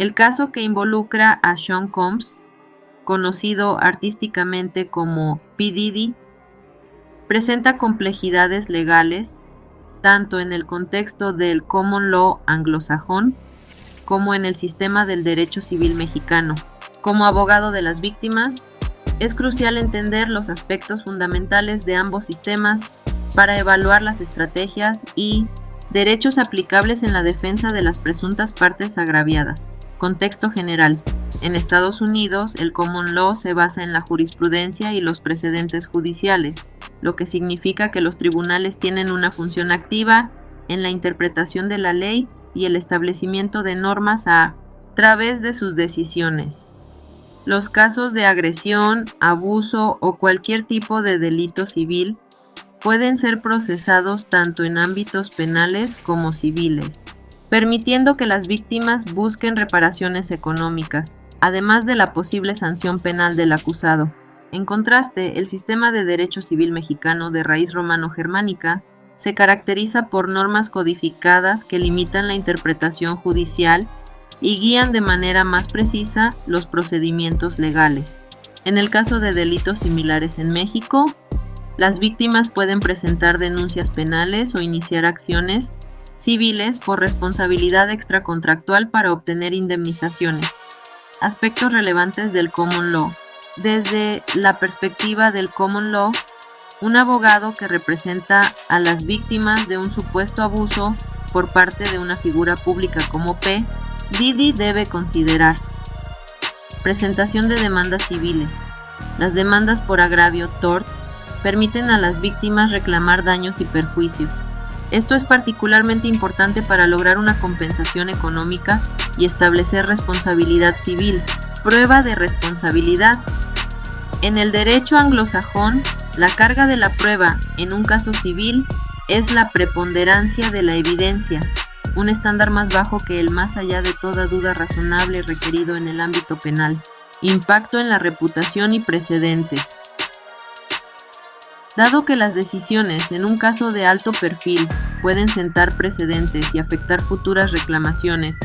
El caso que involucra a Sean Combs, conocido artísticamente como P. Diddy, presenta complejidades legales tanto en el contexto del common law anglosajón como en el sistema del derecho civil mexicano. Como abogado de las víctimas, es crucial entender los aspectos fundamentales de ambos sistemas para evaluar las estrategias y derechos aplicables en la defensa de las presuntas partes agraviadas. Contexto general. En Estados Unidos, el common law se basa en la jurisprudencia y los precedentes judiciales, lo que significa que los tribunales tienen una función activa en la interpretación de la ley y el establecimiento de normas a través de sus decisiones. Los casos de agresión, abuso o cualquier tipo de delito civil pueden ser procesados tanto en ámbitos penales como civiles, permitiendo que las víctimas busquen reparaciones económicas, además de la posible sanción penal del acusado. En contraste, el sistema de derecho civil mexicano de raíz romano-germánica se caracteriza por normas codificadas que limitan la interpretación judicial y guían de manera más precisa los procedimientos legales. En el caso de delitos similares en México, las víctimas pueden presentar denuncias penales o iniciar acciones civiles por responsabilidad extracontractual para obtener indemnizaciones. Aspectos relevantes del common law. Desde la perspectiva del common law, un abogado que representa a las víctimas de un supuesto abuso por parte de una figura pública como P. Diddy debe considerar: presentación de demandas civiles. Las demandas por agravio tort permiten a las víctimas reclamar daños y perjuicios. Esto es particularmente importante para lograr una compensación económica y establecer responsabilidad civil. Prueba de responsabilidad. En el derecho anglosajón, la carga de la prueba en un caso civil es la preponderancia de la evidencia, un estándar más bajo que el más allá de toda duda razonable requerido en el ámbito penal. Impacto en la reputación y precedentes. Dado que las decisiones en un caso de alto perfil pueden sentar precedentes y afectar futuras reclamaciones,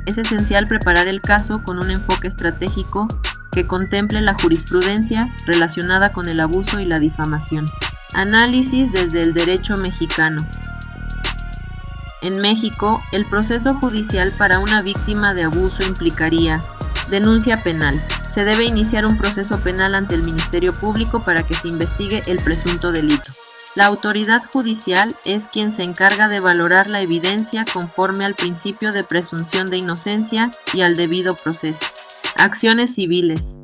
es esencial preparar el caso con un enfoque estratégico que contemple la jurisprudencia relacionada con el abuso y la difamación. Análisis desde el derecho mexicano. En México, el proceso judicial para una víctima de abuso implicaría denuncia penal. Se debe iniciar un proceso penal ante el Ministerio Público para que se investigue el presunto delito. La autoridad judicial es quien se encarga de valorar la evidencia conforme al principio de presunción de inocencia y al debido proceso. Acciones civiles.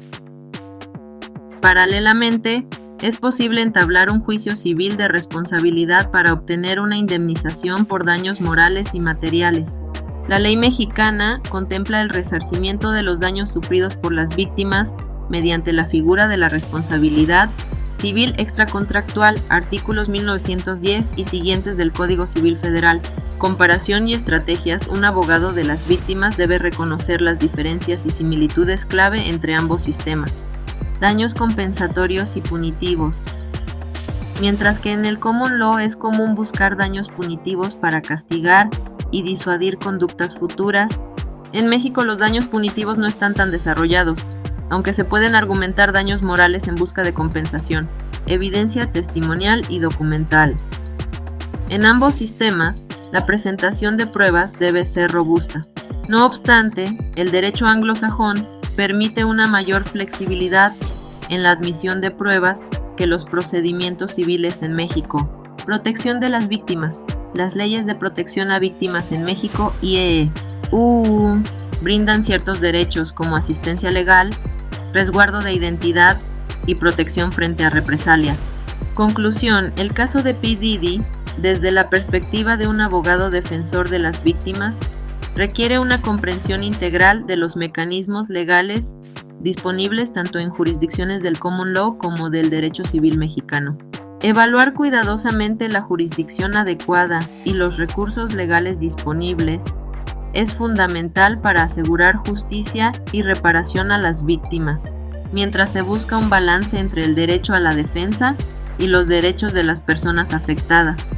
Paralelamente, es posible entablar un juicio civil de responsabilidad para obtener una indemnización por daños morales y materiales. La ley mexicana contempla el resarcimiento de los daños sufridos por las víctimas mediante la figura de la responsabilidad civil extracontractual, artículos 1910 y siguientes del Código Civil Federal. Comparación y estrategias. Un abogado de las víctimas debe reconocer las diferencias y similitudes clave entre ambos sistemas. Daños compensatorios y punitivos. Mientras que en el common law es común buscar daños punitivos para castigar y disuadir conductas futuras, en México los daños punitivos no están tan desarrollados, aunque se pueden argumentar daños morales en busca de compensación, evidencia testimonial y documental. En ambos sistemas, la presentación de pruebas debe ser robusta. No obstante, el derecho anglosajón permite una mayor flexibilidad en la admisión de pruebas que los procedimientos civiles en México. Protección de las víctimas. Las leyes de protección a víctimas en México y brindan ciertos derechos como asistencia legal, resguardo de identidad y protección frente a represalias. Conclusión: el caso de P. Diddy, desde la perspectiva de un abogado defensor de las víctimas, requiere una comprensión integral de los mecanismos legales disponibles tanto en jurisdicciones del common law como del derecho civil mexicano. Evaluar cuidadosamente la jurisdicción adecuada y los recursos legales disponibles es fundamental para asegurar justicia y reparación a las víctimas, mientras se busca un balance entre el derecho a la defensa y los derechos de las personas afectadas.